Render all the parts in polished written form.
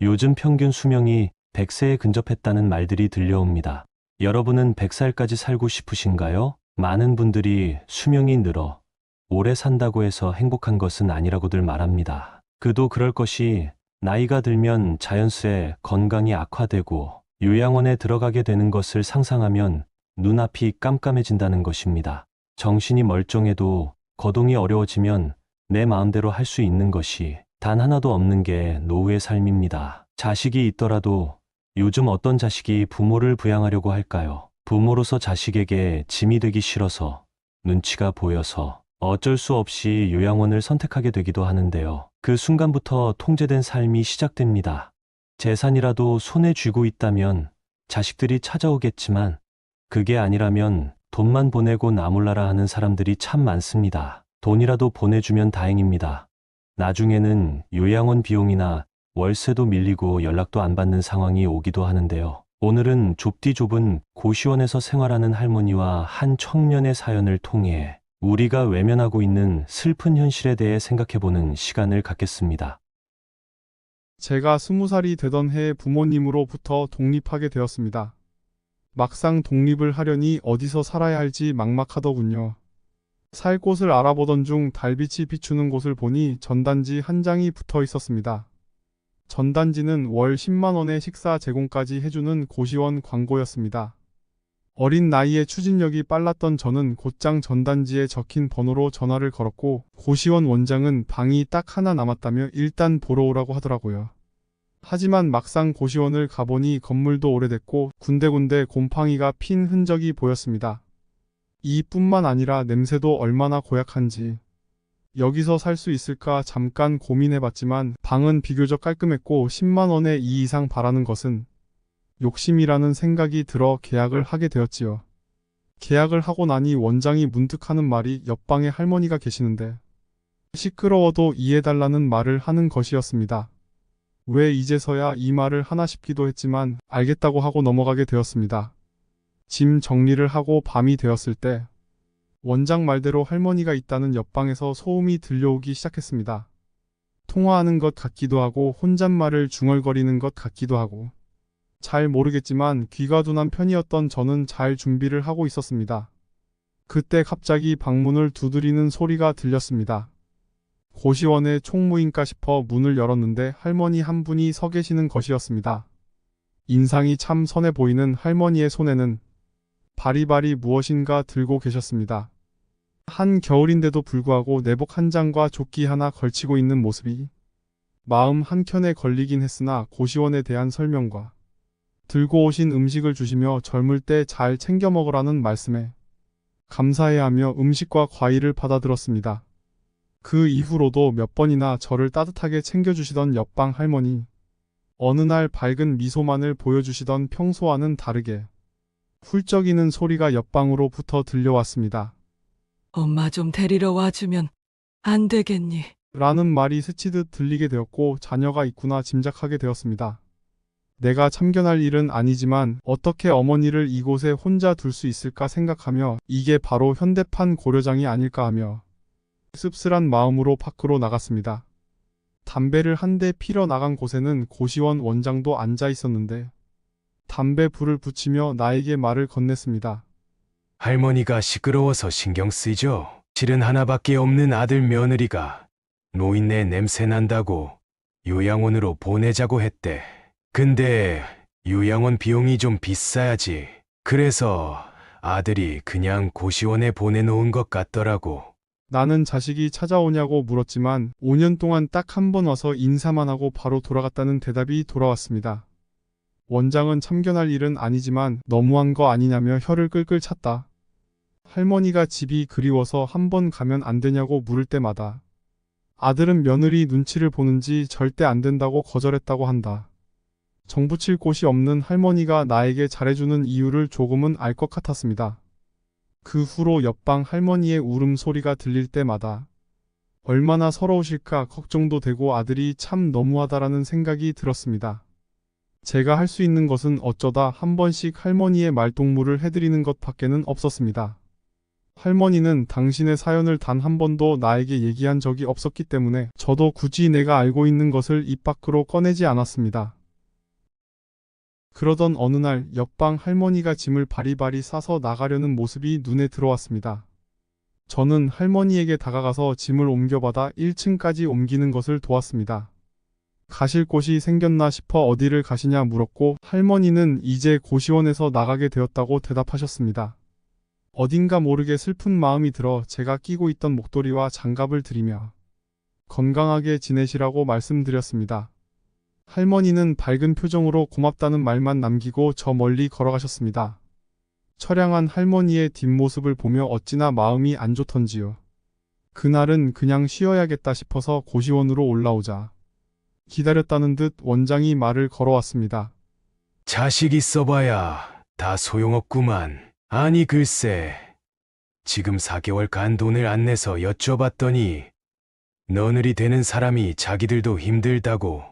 요즘 평균 수명이 100세에 근접했다는 말들이 들려옵니다. 여러분은 100살까지 살고 싶으신가요? 많은 분들이 수명이 늘어 오래 산다고 해서 행복한 것은 아니라고들 말합니다. 그도 그럴 것이 나이가 들면 자연스레 건강이 악화되고 요양원에 들어가게 되는 것을 상상하면 눈앞이 깜깜해진다는 것입니다. 정신이 멀쩡해도 거동이 어려워지면 내 마음대로 할 수 있는 것이 단 하나도 없는 게 노후의 삶입니다. 자식이 있더라도 요즘 어떤 자식이 부모를 부양하려고 할까요? 부모로서 자식에게 짐이 되기 싫어서, 눈치가 보여서 어쩔 수 없이 요양원을 선택하게 되기도 하는데요. 그 순간부터 통제된 삶이 시작됩니다. 재산이라도 손에 쥐고 있다면 자식들이 찾아오겠지만 그게 아니라면 돈만 보내고 나몰라라 하는 사람들이 참 많습니다. 돈이라도 보내주면 다행입니다. 나중에는 요양원 비용이나 월세도 밀리고 연락도 안 받는 상황이 오기도 하는데요. 오늘은 좁디 좁은 고시원에서 생활하는 할머니와 한 청년의 사연을 통해 우리가 외면하고 있는 슬픈 현실에 대해 생각해보는 시간을 갖겠습니다. 제가 20살이 되던 해에 부모님으로부터 독립하게 되었습니다. 막상 독립을 하려니 어디서 살아야 할지 막막하더군요. 살 곳을 알아보던 중 달빛이 비추는 곳을 보니 전단지 한 장이 붙어 있었습니다. 전단지는 월 10만 원의 식사 제공까지 해주는 고시원 광고였습니다. 어린 나이에 추진력이 빨랐던 저는 곧장 전단지에 적힌 번호로 전화를 걸었고 고시원 원장은 방이 딱 하나 남았다며 일단 보러 오라고 하더라고요. 하지만 막상 고시원을 가보니 건물도 오래됐고 군데군데 곰팡이가 핀 흔적이 보였습니다. 이뿐만 아니라 냄새도 얼마나 고약한지. 여기서 살 수 있을까 잠깐 고민해봤지만 방은 비교적 깔끔했고 10만 원에 이 이상 바라는 것은 욕심이라는 생각이 들어 계약을 하게 되었지요. 계약을 하고 나니 원장이 문득 하는 말이 옆방에 할머니가 계시는데 시끄러워도 이해달라는 말을 하는 것이었습니다. 왜 이제서야 이 말을 하나 싶기도 했지만 알겠다고 하고 넘어가게 되었습니다. 짐 정리를 하고 밤이 되었을 때 원장 말대로 할머니가 있다는 옆방에서 소음이 들려오기 시작했습니다. 통화하는 것 같기도 하고 혼잣말을 중얼거리는 것 같기도 하고 잘 모르겠지만 귀가 둔한 편이었던 저는 잘 준비를 하고 있었습니다. 그때 갑자기 방문을 두드리는 소리가 들렸습니다. 고시원에 총무인가 싶어 문을 열었는데 할머니 한 분이 서 계시는 것이었습니다. 인상이 참 선해 보이는 할머니의 손에는 바리바리 무엇인가 들고 계셨습니다. 한겨울인데도 불구하고 내복 한 장과 조끼 하나 걸치고 있는 모습이 마음 한켠에 걸리긴 했으나 고시원에 대한 설명과 들고 오신 음식을 주시며 젊을 때 잘 챙겨 먹으라는 말씀에 감사해하며 음식과 과일을 받아들었습니다. 그 이후로도 몇 번이나 저를 따뜻하게 챙겨주시던 옆방 할머니. 어느 날 밝은 미소만을 보여주시던 평소와는 다르게 훌쩍이는 소리가 옆방으로부터 들려왔습니다. 엄마 좀 데리러 와주면 안 되겠니? 라는 말이 스치듯 들리게 되었고 자녀가 있구나 짐작하게 되었습니다. 내가 참견할 일은 아니지만 어떻게 어머니를 이곳에 혼자 둘 수 있을까 생각하며 이게 바로 현대판 고려장이 아닐까 하며 씁쓸한 마음으로 밖으로 나갔습니다. 담배를 한 대 피러 나간 곳에는 고시원 원장도 앉아 있었는데 담배 불을 붙이며 나에게 말을 건넸습니다. 할머니가 시끄러워서 신경 쓰이죠. 실은 하나밖에 없는 아들 며느리가 노인네 냄새 난다고 요양원으로 보내자고 했대. 근데 요양원 비용이 좀 비싸야지. 그래서 아들이 그냥 고시원에 보내놓은 것 같더라고. 나는 자식이 찾아오냐고 물었지만 5년 동안 딱 한 번 와서 인사만 하고 바로 돌아갔다는 대답이 돌아왔습니다. 원장은 참견할 일은 아니지만 너무한 거 아니냐며 혀를 끌끌 찼다. 할머니가 집이 그리워서 한 번 가면 안 되냐고 물을 때마다 아들은 며느리 눈치를 보는지 절대 안 된다고 거절했다고 한다. 정붙일 곳이 없는 할머니가 나에게 잘해주는 이유를 조금은 알 것 같았습니다. 그 후로 옆방 할머니의 울음소리가 들릴 때마다 얼마나 서러우실까 걱정도 되고 아들이 참 너무하다라는 생각이 들었습니다. 제가 할 수 있는 것은 어쩌다 한 번씩 할머니의 말동무를 해드리는 것밖에는 없었습니다. 할머니는 당신의 사연을 단 한 번도 나에게 얘기한 적이 없었기 때문에 저도 굳이 내가 알고 있는 것을 입 밖으로 꺼내지 않았습니다. 그러던 어느 날 옆방 할머니가 짐을 바리바리 싸서 나가려는 모습이 눈에 들어왔습니다. 저는 할머니에게 다가가서 짐을 옮겨받아 1층까지 옮기는 것을 도왔습니다. 가실 곳이 생겼나 싶어 어디를 가시냐 물었고 할머니는 이제 고시원에서 나가게 되었다고 대답하셨습니다. 어딘가 모르게 슬픈 마음이 들어 제가 끼고 있던 목도리와 장갑을 드리며 건강하게 지내시라고 말씀드렸습니다. 할머니는 밝은 표정으로 고맙다는 말만 남기고 저 멀리 걸어가셨습니다. 처량한 할머니의 뒷모습을 보며 어찌나 마음이 안 좋던지요. 그날은 그냥 쉬어야겠다 싶어서 고시원으로 올라오자 기다렸다는 듯 원장이 말을 걸어왔습니다. 자식 있어봐야 다 소용없구만. 아니 글쎄, 지금 4개월 간 돈을 안 내서 여쭤봤더니 너늘이 되는 사람이 자기들도 힘들다고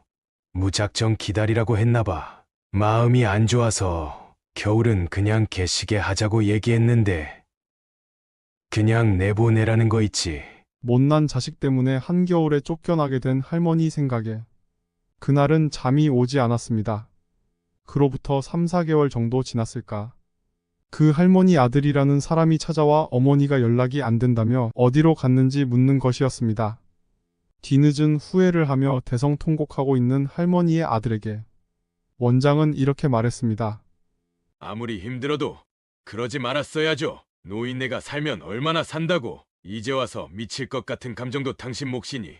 무작정 기다리라고 했나봐. 마음이 안 좋아서 겨울은 그냥 개시게 하자고 얘기했는데 그냥 내보내라는 거 있지. 못난 자식 때문에 한겨울에 쫓겨나게 된 할머니 생각에 그날은 잠이 오지 않았습니다. 그로부터 3, 4개월 정도 지났을까. 그 할머니 아들이라는 사람이 찾아와 어머니가 연락이 안 된다며 어디로 갔는지 묻는 것이었습니다. 뒤늦은 후회를 하며 대성통곡하고 있는 할머니의 아들에게 원장은 이렇게 말했습니다. 아무리 힘들어도 그러지 말았어야죠. 노인네가 살면 얼마나 산다고. 이제 와서 미칠 것 같은 감정도 당신 몫이니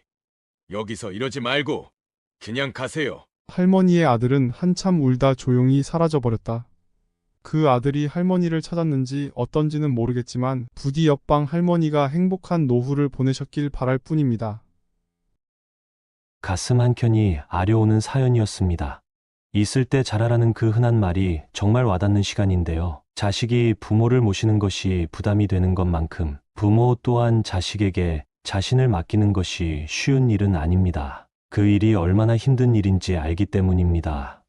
여기서 이러지 말고 그냥 가세요. 할머니의 아들은 한참 울다 조용히 사라져버렸다. 그 아들이 할머니를 찾았는지 어떤지는 모르겠지만 부디 옆방 할머니가 행복한 노후를 보내셨길 바랄 뿐입니다. 가슴 한켠이 아려오는 사연이었습니다. 있을 때 잘하라는 그 흔한 말이 정말 와닿는 시간인데요. 자식이 부모를 모시는 것이 부담이 되는 것만큼 부모 또한 자식에게 자신을 맡기는 것이 쉬운 일은 아닙니다. 그 일이 얼마나 힘든 일인지 알기 때문입니다.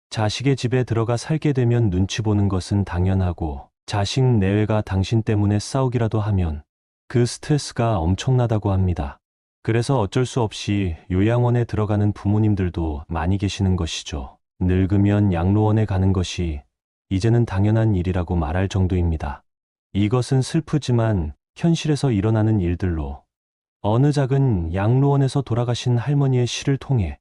자식의 집에 들어가 살게 되면 눈치 보는 것은 당연하고 자식 내외가 당신 때문에 싸우기라도 하면 그 스트레스가 엄청나다고 합니다. 그래서 어쩔 수 없이 요양원에 들어가는 부모님들도 많이 계시는 것이죠. 늙으면 양로원에 가는 것이 이제는 당연한 일이라고 말할 정도입니다. 이것은 슬프지만 현실에서 일어나는 일들로 어느 작은 양로원에서 돌아가신 할머니의 시를 통해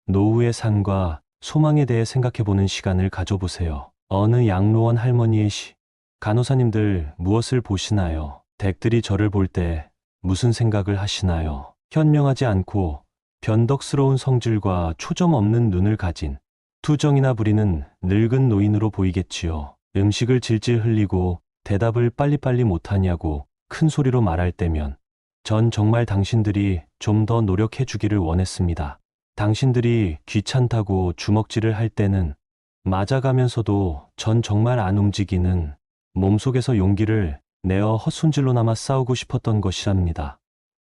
노후의 삶과 소망에 대해 생각해보는 시간을 가져보세요. 어느 양로원 할머니의 시. 간호사님들 무엇을 보시나요? 댁들이 저를 볼 때 무슨 생각을 하시나요? 현명하지 않고 변덕스러운 성질과 초점 없는 눈을 가진 투정이나 부리는 늙은 노인으로 보이겠지요. 음식을 질질 흘리고 대답을 빨리빨리 못하냐고 큰 소리로 말할 때면 전 정말 당신들이 좀 더 노력해 주기를 원했습니다. 당신들이 귀찮다고 주먹질을 할 때는 맞아가면서도 전 정말 안 움직이는 몸속에서 용기를 내어 헛손질로나마 싸우고 싶었던 것이랍니다.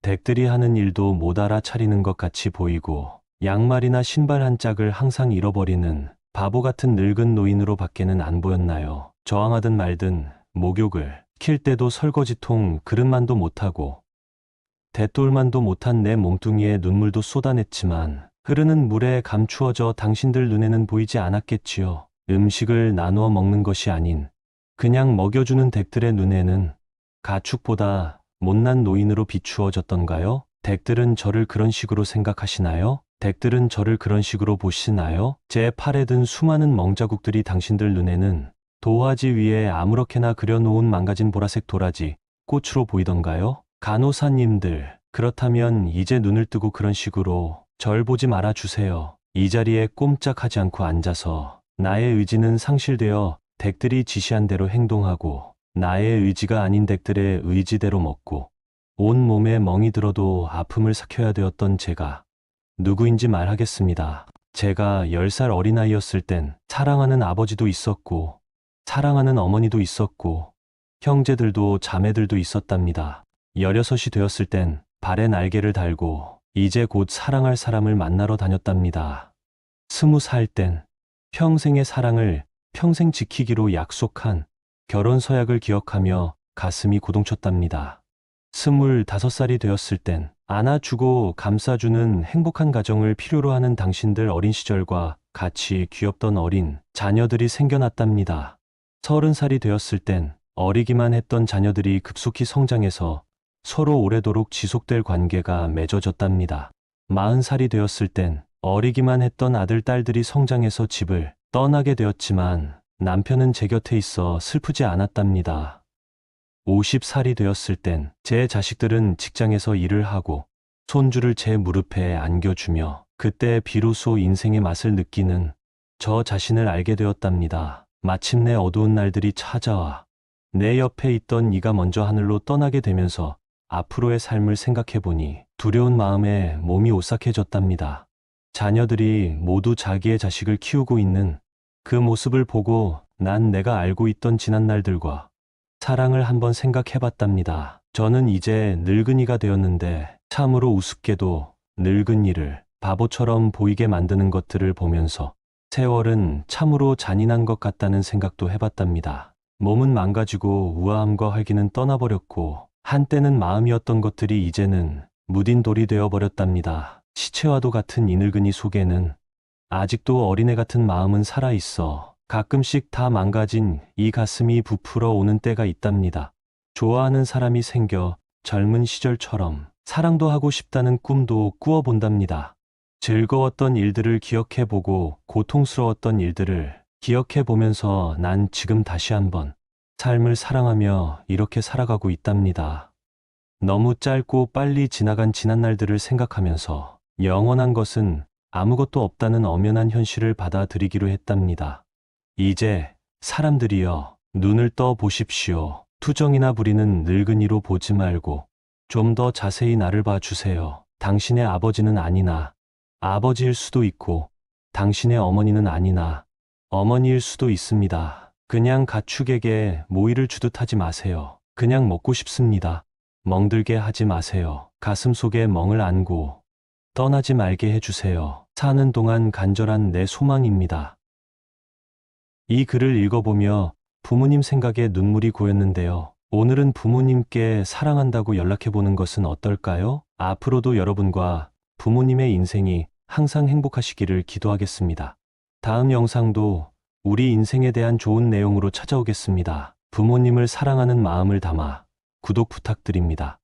댁들이 하는 일도 못 알아차리는 것 같이 보이고 양말이나 신발 한 짝을 항상 잃어버리는 바보 같은 늙은 노인으로 밖에는 안 보였나요? 저항하든 말든 목욕을 킬 때도 설거지통 그릇만도 못하고 대돌만도 못한 내 몸뚱이에 눈물도 쏟아냈지만 흐르는 물에 감추어져 당신들 눈에는 보이지 않았겠지요. 음식을 나누어 먹는 것이 아닌 그냥 먹여주는 댁들의 눈에는 가축보다 못난 노인으로 비추어졌던가요? 댁들은 저를 그런 식으로 생각하시나요? 댁들은 저를 그런 식으로 보시나요? 제 팔에 든 수많은 멍자국들이 당신들 눈에는 도화지 위에 아무렇게나 그려놓은 망가진 보라색 도라지 꽃으로 보이던가요? 간호사님들, 그렇다면 이제 눈을 뜨고 그런 식으로 절 보지 말아주세요. 이 자리에 꼼짝하지 않고 앉아서 나의 의지는 상실되어 댁들이 지시한 대로 행동하고 나의 의지가 아닌 댁들의 의지대로 먹고 온 몸에 멍이 들어도 아픔을 삭혀야 되었던 제가 누구인지 말하겠습니다. 제가 10살 어린아이였을 땐 사랑하는 아버지도 있었고 사랑하는 어머니도 있었고 형제들도 자매들도 있었답니다. 16이 되었을 땐 발에 날개를 달고 이제 곧 사랑할 사람을 만나러 다녔답니다. 20살 땐 평생의 사랑을 평생 지키기로 약속한 결혼 서약을 기억하며 가슴이 고동쳤답니다. 25살이 되었을 땐 안아주고 감싸주는 행복한 가정을 필요로 하는 당신들 어린 시절과 같이 귀엽던 어린 자녀들이 생겨났답니다. 30살이 되었을 땐 어리기만 했던 자녀들이 급속히 성장해서 서로 오래도록 지속될 관계가 맺어졌답니다. 40살이 되었을 땐 어리기만 했던 아들, 딸들이 성장해서 집을 떠나게 되었지만 남편은 제 곁에 있어 슬프지 않았답니다. 50살이 되었을 땐 제 자식들은 직장에서 일을 하고 손주를 제 무릎에 안겨주며 그때 비로소 인생의 맛을 느끼는 저 자신을 알게 되었답니다. 마침내 어두운 날들이 찾아와 내 옆에 있던 이가 먼저 하늘로 떠나게 되면서 앞으로의 삶을 생각해보니 두려운 마음에 몸이 오싹해졌답니다. 자녀들이 모두 자기의 자식을 키우고 있는 그 모습을 보고 난 내가 알고 있던 지난 날들과 사랑을 한번 생각해봤답니다. 저는 이제 늙은이가 되었는데 참으로 우습게도 늙은이를 바보처럼 보이게 만드는 것들을 보면서 세월은 참으로 잔인한 것 같다는 생각도 해봤답니다. 몸은 망가지고 우아함과 활기는 떠나버렸고 한때는 마음이었던 것들이 이제는 무딘 돌이 되어버렸답니다. 시체와도 같은 이 늙은이 속에는 아직도 어린애 같은 마음은 살아있어 가끔씩 다 망가진 이 가슴이 부풀어 오는 때가 있답니다. 좋아하는 사람이 생겨 젊은 시절처럼 사랑도 하고 싶다는 꿈도 꾸어본답니다. 즐거웠던 일들을 기억해보고 고통스러웠던 일들을 기억해보면서 난 지금 다시 한번 삶을 사랑하며 이렇게 살아가고 있답니다. 너무 짧고 빨리 지나간 지난 날들을 생각하면서 영원한 것은 아무것도 없다는 엄연한 현실을 받아들이기로 했답니다. 이제 사람들이여 눈을 떠 보십시오. 투정이나 부리는 늙은이로 보지 말고 좀 더 자세히 나를 봐주세요. 당신의 아버지는 아니나 아버지일 수도 있고 당신의 어머니는 아니나 어머니일 수도 있습니다. 그냥 가축에게 모이를 주듯 하지 마세요. 그냥 먹고 싶습니다. 멍들게 하지 마세요. 가슴 속에 멍을 안고 떠나지 말게 해주세요. 사는 동안 간절한 내 소망입니다. 이 글을 읽어보며 부모님 생각에 눈물이 고였는데요. 오늘은 부모님께 사랑한다고 연락해보는 것은 어떨까요? 앞으로도 여러분과 부모님의 인생이 항상 행복하시기를 기도하겠습니다. 다음 영상도 우리 인생에 대한 좋은 내용으로 찾아오겠습니다. 부모님을 사랑하는 마음을 담아 구독 부탁드립니다.